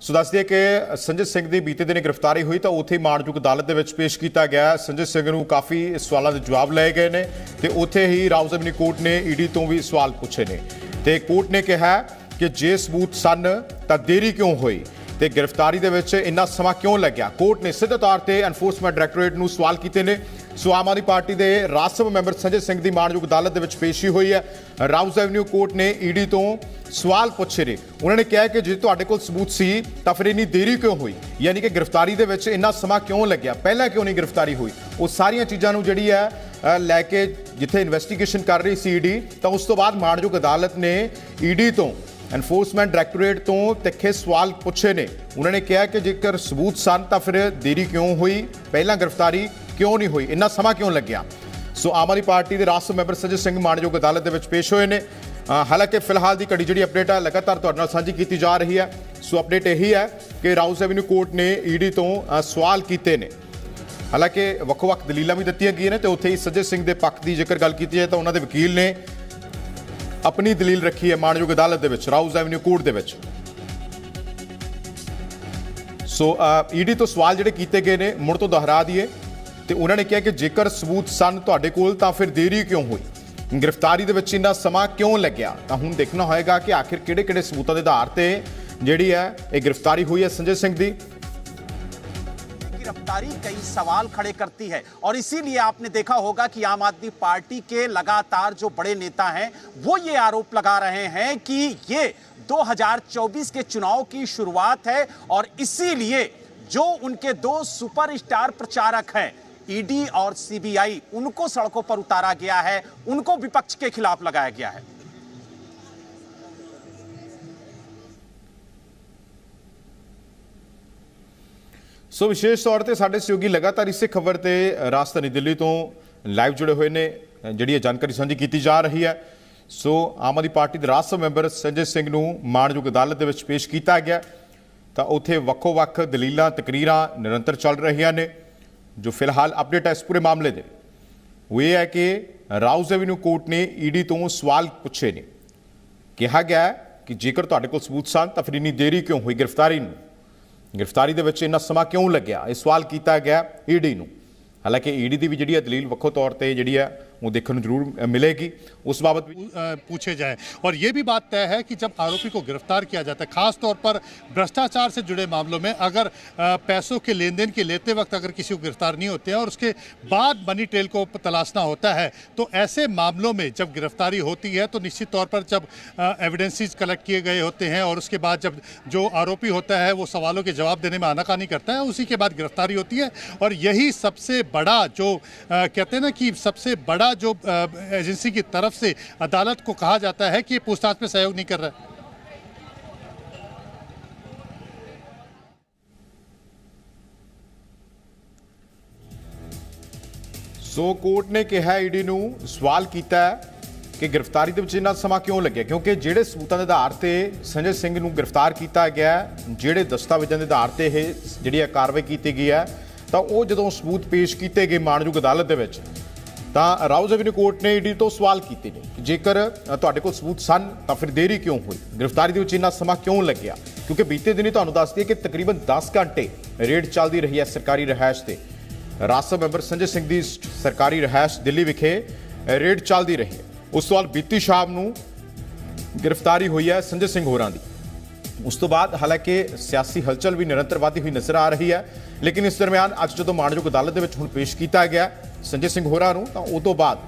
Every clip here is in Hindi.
सो दस दिए कि संजय सिंह की बीते दिन गिरफ्तारी हुई तो उत्थे माणयोग अदालत के पेश किया गया। संजय सिंह को काफ़ी सवालों के जवाब लाए गए हैं तो उत्थे ही रावज़ेवन्यू कोर्ट ने ईडी तो भी सवाल पूछे ने तो कोर्ट ने कहा कि जे सबूत सन तो देरी क्यों हुई तो गिरफ्तारी के इन्ना समा क्यों लग्या। कोर्ट ने सीधे तौर पर एनफोर्समेंट डायरैक्टोरेट को सवाल किए हैं। सो आम आदमी पार्टी के राज सभा मैंबर संजय सिंह की माणयोग अदालत के पेशी हुई है। रावज़ेवन्यू कोर्ट ने ईडी तो सवाल पूछे ने। उन्होंने कहा कि जो तुहाडे कोल सबूत सी तो फिर इन्नी देरी क्यों हुई, यानी कि गिरफ्तारी के इन्ना समा क्यों लग्या, पहला क्यों नहीं गिरफ्तारी हुई। वो सारिया चीज़ों जी है लैके जिथे इन्वेस्टिगेशन कर रही सी ईडी तो उस तो बाद माणयोग अदालत ने ईडी तो एनफोर्समेंट डायरैक्टोरेट तो तिखे सवाल पूछे ने। उन्होंने कहा कि जेकर सबूत सन तो फिर देरी क्यों हुई, पहला गिरफ्तारी क्यों नहीं हुई, इन्ना समा क्यों लग्या। सो आम आदमी पार्टी के राज सभा मैंबर संजय सिंह माणयोग अदालत के पेश हुए हैं। हालांकि फिलहाल की घड़ी जी अपडेट है लगातार तुहाडे नाल साझी की जा रही है। सो अपडेट यही है कि रावज़ेवन्यू कोर्ट ने ईडी तो सवाल किए हैं। हालांकि ਵੱਖ-ਵੱਖ दलीलां भी दित्तियां गईयां ने तो उत्थे ही संजय सिंह के पक्ष की जेकर गल की जाए तो उन्होंने वकील ने अपनी दलील रखी है माणयोग अदालत के रावज़ेवन्यू कोर्ट के। सो ईडी तो सवाल जिहड़े कीते गए ने मुड़ तो दोहरा दिए तो उन्होंने कहा कि जेकर सबूत सन तुहाडे कोल तां फिर देरी क्यों हुई, गिरफ्तारी के इन्ना समा क्यों लग्या। तो हुण देखना होएगा कि आखिर किहड़े-किहड़े सबूतों के आधार पर जिहड़ी है ये गिरफ्तारी हुई है संजय सिंह की। गिरफ्तारी कई सवाल खड़े करती है और इसीलिए आपने देखा होगा कि आम आदमी पार्टी के लगातार जो बड़े नेता हैं वो ये आरोप लगा रहे हैं कि ये 2024 के चुनाव की शुरुआत है और इसीलिए जो उनके दो सुपरस्टार प्रचारक हैं ईडी और सीबीआई उनको सड़कों पर उतारा गया है, उनको विपक्ष के खिलाफ लगाया गया है। सो विशेष तौर पर साडे सहयोगी लगातार इस खबर से राजधानी दिल्ली तो लाइव जुड़े हुए ने जिहड़ी जानकारी साझी की जा रही है। सो आम आदमी पार्टी के राज सभा मैंबर संजय सिंह को माणयोग अदालत के पेश किया गया तो उत्थे वक्खो-वक्ख दलीलां तकरीरां निरंतर चल रही ने। जो फिलहाल अपडेट है इस पूरे मामले दे वो ये है कि रावज़ेवन्यू कोर्ट ने ईडी तो सवाल पूछे ने। कहा गया कि जेकर तुहाडे कोल सबूत सन तो फिर इन्नी देरी क्यों हुई, गिरफ्तारी के इन्ना समा क्यों लग्या, यह सवाल किया गया ईडी को। हालांकि ईडी की भी जी दलील वक्खो तौर पर जी है वो देखने जरूर मिलेगी, उस बाबत भी पूछे जाए। और ये भी बात तय है कि जब आरोपी को गिरफ्तार किया जाता है, खास तौर पर भ्रष्टाचार से जुड़े मामलों में, अगर पैसों के लेन देन के लेते वक्त अगर किसी को गिरफ्तार नहीं होते हैं और उसके बाद मनी ट्रेल को तलाशना होता है तो ऐसे मामलों में जब गिरफ्तारी होती है तो निश्चित तौर पर जब एविडेंसेस कलेक्ट किए गए होते हैं और उसके बाद जब जो आरोपी होता है वो सवालों के जवाब देने में आनाकानी करता है, उसी के बाद गिरफ्तारी होती है। और यही सबसे बड़ा जो कहते हैं ना कि सबसे बड़ा जो एजेंसी की तरफ से अदालत को कहा जाता है कि पूछताछ में सहयोग नहीं कर रहा है। सो कोर्ट ने कहा ईडी नूं सवाल किया कि गिरफ्तारी के इन्ना समा क्यों लग्या, क्योंकि जिहड़े सबूतों के आधार पर संजय सिंह नूं गिरफ्तार किया गया, जिहड़े दस्तावेजों के आधार पर यह जिहड़ी कार्रवाई की गई है तो वो जो सबूत पेश किए गए माणयोग अदालत के तो रावज़ेवन्यू कोर्ट ने ईडी तो सवाल किए कि जेकर तुहाडे कोल सबूत सन तो फिर देरी क्यों हुई, गिरफ्तारी के इन्ना समा क्यों लग्या। क्योंकि बीते दिन ही तुहानूं दस दिए कि तकरीबन 10 घंटे रेड चलती रही है सरकारी रिहायश से। राज सभा मैंबर संजय सिंह की सरकारी रिहायश दिल्ली विखे रेड चलती रही है। उस तो बाद बीती शाम नूं गिरफ्तारी हुई है संजय सिंह होरां दी। उस तो बाद हालांकि सियासी हलचल भी निरंतर बढ़ती हुई नजर आ रही है, लेकिन इस दरम्यान अज जो माणयोग अदालत के हुण पेश किया गया संजय सिंह होरां नूं तो उस तो बाद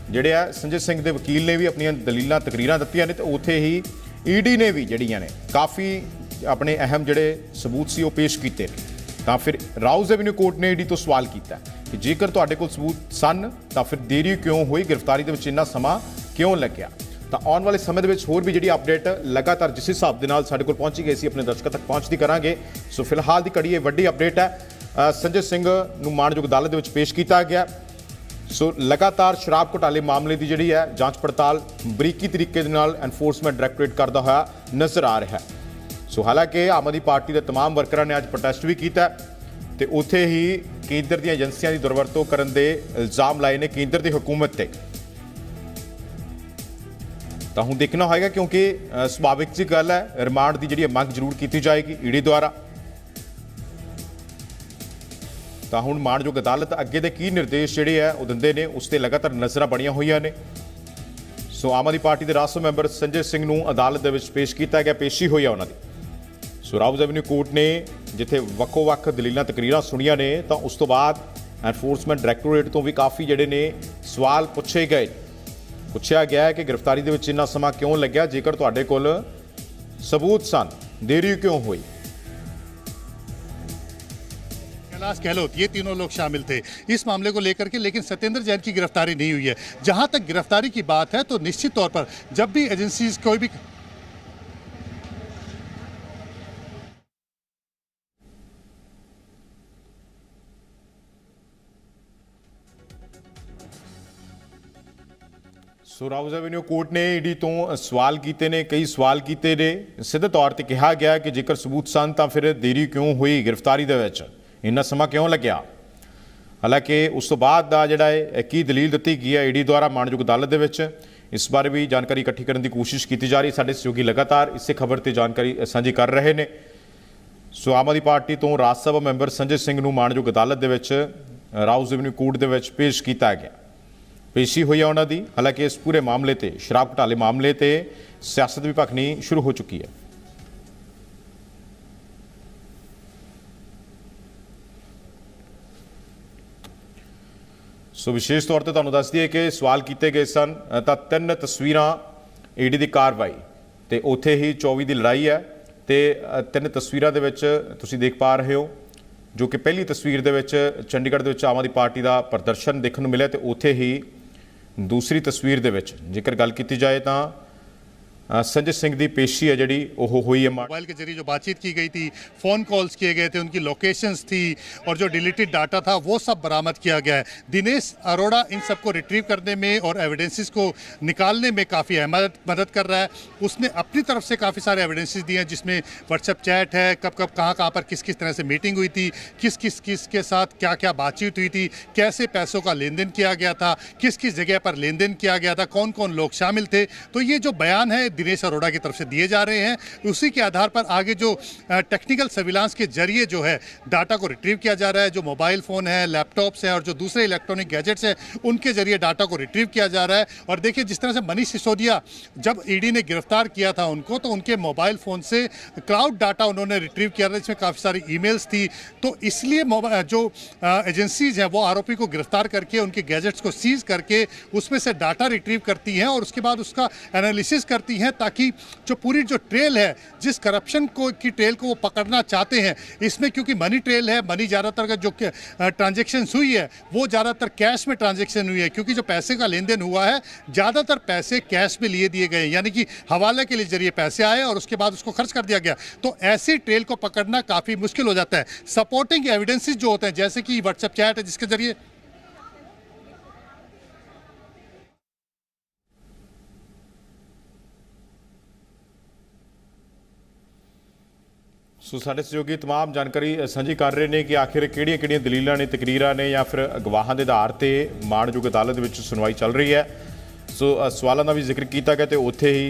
जिहड़े आ संजय सिंह के वकील ने भी अपनी दलीलां तकरीरां दित्तियां ने तो उत्थे ही ईडी ने भी जिहड़ियां ने काफ़ी अपने अहम जिहड़े सबूत सी वो पेश किए तो फिर रावज़ेवन्यू कोर्ट ने ईडी तो सवाल किया कि जेकर तुहाडे कोल सबूत सन तो फिर देरी क्यों हुई, गिरफ्तारी के इन्ना समा क्यों लग्या। तो आने वाले समय के होर भी जी अपडेट लगातार जिस हिसाब के साडे कोल पहुंची गई सी अपने दर्शकों तक पहुंचती करांगे। सो फिलहाल की घड़ी वड्डी अपडेट है संजय सिंह नूं माणयोग अदालत के पेश किया गया। सो लगातार शराब घोटाले मामले की जी है जांच पड़ताल बरीकी तरीके एनफोर्समेंट डायरैक्टोरेट करता हुआ नजर आ रहा है। सो हालांकि आम आदमी पार्टी के तमाम वर्करां ने अज प्रोटेस्ट भी किया तो उत्थे ही केंद्र दी एजेंसियां की दुरवरतों करने के इल्जाम लाए ने केंद्र की हुकूमत ते। ਤਾਂ ਹੁਣ ਦੇਖਣਾ ਹੋਏਗਾ ਕਿਉਂਕਿ ਸੁਭਾਵਿਕ ਜਿਹੀ ਗੱਲ ਹੈ ਰਿਮਾਂਡ ਦੀ ਜਿਹੜੀ ਮੰਗ ਜ਼ਰੂਰ ਕੀਤੀ ਜਾਏਗੀ ਈਡੀ ਦੁਆਰਾ। ਤਾਂ ਹੁਣ ਮਾਣਯੋਗ ਅਦਾਲਤ ਅੱਗੇ ਦੇ ਕੀ ਨਿਰਦੇਸ਼ ਜਿਹੜੇ ਆ ਉਹ ਦਿੰਦੇ ਨੇ ਉਸ ਤੇ ਲਗਾਤਾਰ ਨਜ਼ਰਾਂ ਬਣੀਆਂ ਹੋਈਆਂ ਨੇ। ਸੋ ਆਮ ਆਦਮੀ ਪਾਰਟੀ ਦੇ ਰਾਜ ਸਭਾ ਮੈਂਬਰ ਸੰਜੇ ਸਿੰਘ ਨੂੰ ਅਦਾਲਤ ਦੇ ਵਿੱਚ ਪੇਸ਼ ਕੀਤਾ ਗਿਆ, ਪੇਸ਼ੀ ਹੋਈ ਆ ਉਹਨਾਂ ਦੀ। ਸੋ ਰਾਉਜ਼ ਐਵਨਿਊ ਕੋਰਟ ਨੇ ਜਿੱਥੇ ਵੱਖੋ-ਵੱਖ ਦਲੀਲਾਂ ਤਕਰੀਰਾਂ ਸੁਣੀਆਂ ਨੇ ਤਾਂ ਉਸ ਤੋਂ ਬਾਅਦ ਐਨਫੋਰਸਮੈਂਟ ਡਾਇਰੈਕਟੋਰੇਟ ਤੋਂ ਵੀ ਕਾਫੀ ਜਿਹੜੇ ਨੇ ਸਵਾਲ ਪੁੱਛੇ ਗਏ। ਪੁੱਛਿਆ ਗਿਆ ਹੈ ਕਿ ਗ੍ਰਿਫਤਾਰੀ ਦੇ ਵਿੱਚ ਇੰਨਾ ਸਮਾਂ ਕਿਉਂ ਲੱਗਿਆ, ਜੇਕਰ ਤੁਹਾਡੇ ਕੋਲ ਸਬੂਤ ਸਨ ਦੇਰੀ क्यों हुई। कैलाश गहलोत ये तीनों लोग शामिल थे इस मामले को लेकर के, लेकिन सत्येंद्र जैन की गिरफ्तारी नहीं हुई है। जहां तक गिरफ्तारी की बात है तो निश्चित तौर पर जब भी एजेंसीज कोई भी ਸੋ ਰਾਉਜ਼ ਐਵਨਿਊ ਕੋਰਟ ਨੇ ਈਡੀ ਤੋਂ ਸਵਾਲ ਕੀਤੇ ਨੇ, ਕਈ ਸਵਾਲ ਕੀਤੇ ਨੇ। ਸਿੱਧੇ ਤੌਰ ਤੇ ਕਿਹਾ ਗਿਆ ਕਿ ਜੇਕਰ ਸਬੂਤ ਸਨ ਤਾਂ ਫਿਰ ਦੇਰੀ ਕਿਉਂ ਹੋਈ ਗ੍ਰਿਫਤਾਰੀ ਦੇ ਵਿੱਚ, ਇੰਨਾ ਸਮਾਂ ਕਿਉਂ ਲੱਗਿਆ। ਹਾਲਾਂਕਿ ਉਸ ਤੋਂ ਬਾਅਦ ਦਾ ਜਿਹੜਾ ਹੈ ਕੀ ਦਲੀਲ ਦਿੱਤੀ ਗਈ ਹੈ ਈਡੀ ਦੁਆਰਾ ਮਾਣਯੋਗ ਅਦਾਲਤ ਦੇ ਵਿੱਚ, ਇਸ ਬਾਰੇ ਵੀ ਜਾਣਕਾਰੀ ਇਕੱਠੀ ਕਰਨ ਦੀ ਕੋਸ਼ਿਸ਼ ਕੀਤੀ ਜਾ ਰਹੀ। ਸਾਡੇ ਸਹਿਯੋਗੀ ਲਗਾਤਾਰ ਇਸੇ ਖਬਰ ਤੇ ਜਾਣਕਾਰੀ ਸਾਂਝੀ ਕਰ ਰਹੇ ਨੇ। ਸੋ ਆਮ ਆਦਮੀ ਪਾਰਟੀ ਤੋਂ ਰਾਜ ਸਭਾ ਮੈਂਬਰ ਸੰਜੇ ਸਿੰਘ ਨੂੰ ਮਾਣਯੋਗ ਅਦਾਲਤ ਦੇ ਵਿੱਚ ਰਾਉਜ਼ ਐਵਨਿਊ ਕੋਰਟ ਦੇ ਵਿੱਚ ਪੇਸ਼ ਕੀਤਾ ਗਿਆ, ਪੇਸ਼ੀ ਹੋਈ ਹੈ ਉਹਨਾਂ ਦੀ। ਹਾਲਾਂਕਿ ਇਸ ਪੂਰੇ ਮਾਮਲੇ ਤੇ ਸ਼ਰਾਬ ਘੁਟਾਲੇ ਮਾਮਲੇ ਤੇ ਸਿਆਸਤ ਵੀ ਭਖਣੀ ਸ਼ੁਰੂ ਹੋ ਚੁੱਕੀ ਹੈ। ਸੋ ਵਿਸ਼ੇਸ਼ ਤੌਰ ਤੇ ਤੁਹਾਨੂੰ ਦੱਸ ਦਈਏ ਕਿ ਸਵਾਲ ਕੀਤੇ ਗਏ ਸਨ ਤਾਂ 3 ਤਸਵੀਰਾਂ ਈਡੀ ਦੀ ਕਾਰਵਾਈ ਤੇ ਉੱਥੇ ਹੀ 24 ਦੀ ਲੜਾਈ ਹੈ ਤੇ 3 ਤਸਵੀਰਾਂ ਦੇ ਵਿੱਚ ਤੁਸੀਂ ਦੇਖ ਪਾ ਰਹੇ ਹੋ, ਜੋ ਕਿ ਪਹਿਲੀ ਤਸਵੀਰ ਦੇ ਵਿੱਚ ਚੰਡੀਗੜ੍ਹ ਦੇ ਵਿੱਚ ਆਮ ਆਦਮੀ ਪਾਰਟੀ ਦਾ ਪ੍ਰਦਰਸ਼ਨ ਦੇਖਣ ਨੂੰ ਮਿਲਿਆ ਤੇ ਉੱਥੇ ਹੀ दूसरी तस्वीर दे विच जेकर गल की जाए तो संजय सिंह की पेशी है जी हुई है। मोबाइल के जरिए जो बातचीत की गई थी, फ़ोन कॉल्स किए गए थे, उनकी लोकेशंस थी और जो डिलीटेड डाटा था वो सब बरामद किया गया है। दिनेश अरोड़ा इन सबको रिट्रीव करने में और एविडेंसेस को निकालने में काफ़ी मदद कर रहा है। उसने अपनी तरफ से काफ़ी सारे एविडेंसेस दिए हैं, जिसमें व्हाट्सएप चैट है, कब कब कहाँ पर किस किस तरह से मीटिंग हुई थी, किस किस के साथ क्या क्या बातचीत हुई थी, कैसे पैसों का लेन देन किया गया था, किस किस जगह पर लेन देन किया गया था, कौन कौन लोग शामिल थे। तो ये जो बयान है दिनेश अरोड़ा की तरफ से दिए जा रहे हैं, उसी के आधार पर आगे जो टेक्निकल सर्विलांस के जरिए जो है डाटा को रिट्रीव किया जा रहा है। जो मोबाइल फ़ोन है, लैपटॉप्स हैं और जो दूसरे इलेक्ट्रॉनिक गैजेट्स हैं, उनके जरिए डाटा को रिट्रीव किया जा रहा है। और देखिए जिस तरह से मनीष सिसोदिया जब ईडी ने गिरफ्तार किया था उनको, तो उनके मोबाइल फ़ोन से क्लाउड डाटा उन्होंने रिट्रीव किया था, इसमें काफ़ी सारी ईमेल्स थी। तो इसलिए जो एजेंसीज हैं वो आरोपी को गिरफ्तार करके उनके गैजेट्स को सीज करके उसमें से डाटा रिट्रीव करती हैं और उसके बाद उसका एनालिसिस करती हैं, ताकि जो पूरी जो ट्रेल है, जिस करप्शन की ट्रेल को वो पकड़ना चाहते हैं, इसमें क्योंकि मनी ट्रेल है, मनी ज़्यादातर का जो ट्रांजेक्शन हुई है वो ज़्यादातर कैश में ट्रांजेक्शन हुई है, क्योंकि जो पैसे का लेन देन हुआ है ज़्यादातर पैसे कैश में लिए दिए गए, यानी कि हवाले के लिए जरिए पैसे आए और उसके बाद उसको खर्च कर दिया गया। तो ऐसी ट्रेल को पकड़ना काफ़ी मुश्किल हो जाता है। सपोर्टिंग एविडेंसेस जो होते हैं, जैसे कि व्हाट्सएप चैट है जिसके जरिए सो साढ़े सहयोगी तमाम जानकारी साझी कर रहे हैं कि आखिर किहड़ियां दलीलां ने, तकरीरां ने या फिर गवाहां दे आधार ते माणयोग अदालत विच सुनवाई चल रही है। सो सवालों का भी जिक्र किया गया तो उत्थे ही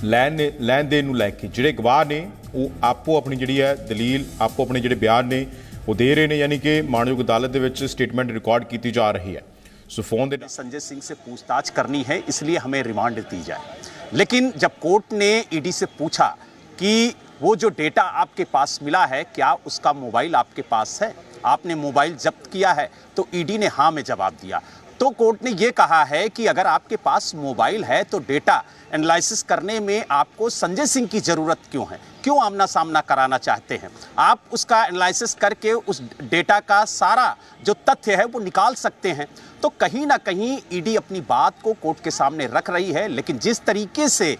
लैन देन नूं लैके जिहड़े गवाह ने वो आपो अपनी जिहड़ी है दलील, आपो अपने जिहड़े बयान ने वो दे रहे हैं, यानी कि माणयोग अदालत दे विच स्टेटमेंट रिकॉर्ड की जा रही है। सो फोन दे संजय सिंह से पूछताछ करनी है, इसलिए हमें रिमांड दी जाए। लेकिन जब कोर्ट ने ईडी से पूछा कि वो जो डेटा आपके पास मिला है, क्या उसका मोबाइल आपके पास है, आपने मोबाइल जब्त किया है, तो ईडी ने हाँ में जवाब दिया। तो कोर्ट ने ये कहा है कि अगर आपके पास मोबाइल है तो डेटा एनालिसिस करने में आपको संजय सिंह की ज़रूरत क्यों है, क्यों आमना सामना कराना चाहते हैं। आप उसका एनालिसिस करके उस डेटा का सारा जो तथ्य है वो निकाल सकते हैं। तो कहीं ना कहीं ईडी अपनी बात को कोर्ट के सामने रख रही है, लेकिन जिस तरीके से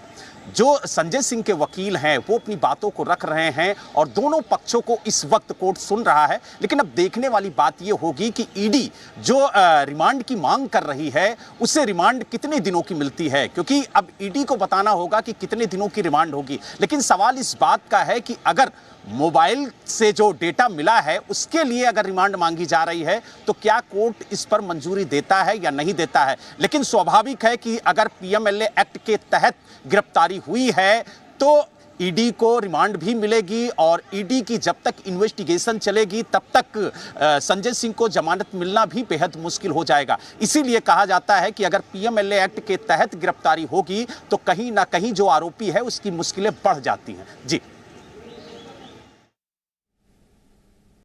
जो संजय सिंह के वकील हैं वो अपनी बातों को रख रहे हैं और दोनों पक्षों को इस वक्त कोर्ट सुन रहा है। लेकिन अब देखने वाली बात ये होगी कि ईडी जो रिमांड की मांग कर रही है उससे रिमांड कितने दिनों की मिलती है, क्योंकि अब ईडी को बताना होगा कि कितने दिनों की रिमांड होगी। लेकिन सवाल इस बात का है कि अगर मोबाइल से जो डेटा मिला है उसके लिए अगर रिमांड मांगी जा रही है तो क्या कोर्ट इस पर मंजूरी देता है या नहीं देता है। लेकिन स्वाभाविक है कि अगर पीएमएलए एक्ट के तहत गिरफ्तारी हुई है तो ईडी को रिमांड भी मिलेगी और ईडी की जब तक इन्वेस्टिगेशन चलेगी तब तक संजय सिंह को जमानत मिलना भी बेहद मुश्किल हो जाएगा। इसीलिए कहा जाता है कि अगर पीएमएलए एक्ट के तहत गिरफ्तारी होगी तो कहीं ना कहीं जो आरोपी है उसकी मुश्किलें बढ़ जाती हैं। जी।